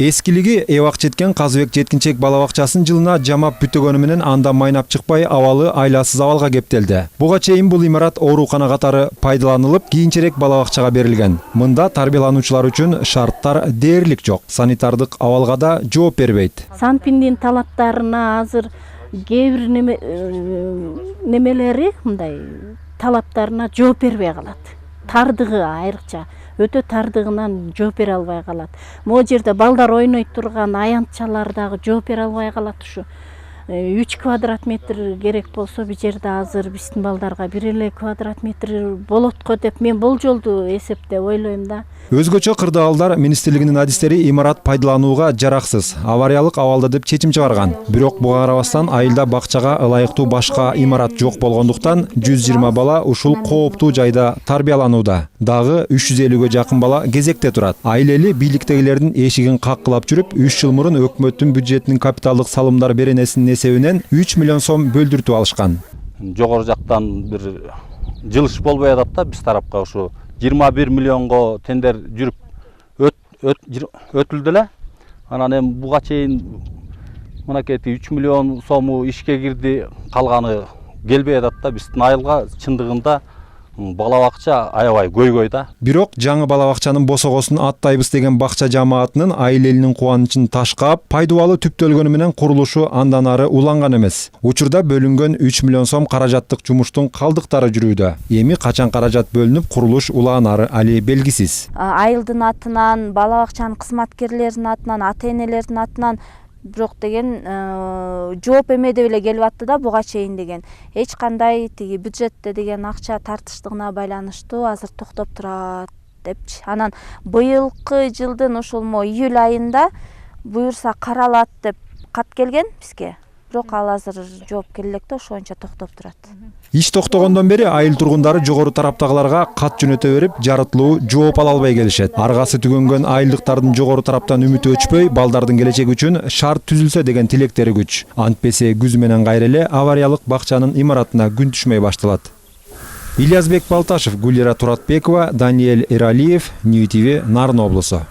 Эскилиги эбак жеткен Казыбек жеткинчек бала бакчасын жылына жамап бүтөгөнү менен анда майнап чыкпай абалы айласыз абалга кептелди. Буга чейин бул имарат оорукана катары пайдаланылып, кийинчерээк бала бакчага берилген. Мында тарбиялануучулар үчүн шарттар дээрлик жок. Санитардык абалга да жооп бербейт. Санпиндин талаптарына азыр кээ бир немелери мындай талаптарына жооп бербей калат. Тардыгы айрыкча өтө тардыгынан жооп бере албай калат. Могу жерде балдар ойной турган аянтчалар дагы жооп бере албай калат. Ушу 3 квадрат метр керек болсо, бул жерде азыр биздин балдарга 1 квадрат метр болот го деп мен болжолду эсептеп ойлойм да. Өзгөчө кырдаалдар министрлигинин адистери имарат пайдаланууга жараксыз, авариялык абалда деп чечим чыгарган. Бирок буга карабастан айылда бакчага ылайыктуу башка имарат жок болгондуктан 120 бала ушул кооптуу жайда тарбияланууда. Дагы 350-гө жакын бала кезекте турат. Айлели бийликтегилердин эшигин каккылап жүрүп, 3 жыл мурун өкмөттүн бюджетинин капиталдык салымдар беренесинин эсебинен 3 миллион сом бөлдүртүп алышкан. Жогору жактан бир жылыш болбой атат да, биз тарапка ушу 21 миллионго тендер жүрүп өтүлдү эле. Анан эми буга чейин мынакети 3 миллион сому ишке кирди, калганы келбей атат да. Биздин айылга чындыгында бала бакча аябай көйгөй да. Бирок жаңы бала бакчанын босогосун аттайбыз деген бакча жамаатынын айыл элинин кубанычын ташкап, пайдубалы түптөлгөнү менен курулушу андан ары уланган эмес. Учурда бөлүнгөн 3 миллион сом каражаттык жумуштун калдыктары жүрүүдө. Эми качан каражат бөлүнүп, курулуш улаанары али белгисиз. Айылдын атынан, бала бакчанын кызматкерлеринин атынан, ата-энелердин атынан бирок деген жооп эме деп эле келип атты да буга чейин деген. Эч кандай тиги бюджетте деген акча тартыштыгына байланыштуу азыр токтоп турат депчи. Анан быйылкы жылдын ушул июль айында буюрса каралат деп кат келген бизге. Бирок ал азыр жооп келе элек да ошо боюнча токтоп турат. Иш токтогондон бери айыл тургундары жогору тараптагыларга кат жөнөтө берип, жарыттылуу жооп ала албай келишет. Аргасы түгөнгөн айылдыктардын жогору тараптан үмүтү өчпөй, балдардын келечеги үчүн шарт түзүлсө деген тилектери күч. Антпесе күз менен кайра эле авариялык бакчанын имаратына күн түшмөй башталат. Ильязбек Балташев, Гулира Туратбекова, Даниэль Эралиев, Нью ТВ, Нарын облусу.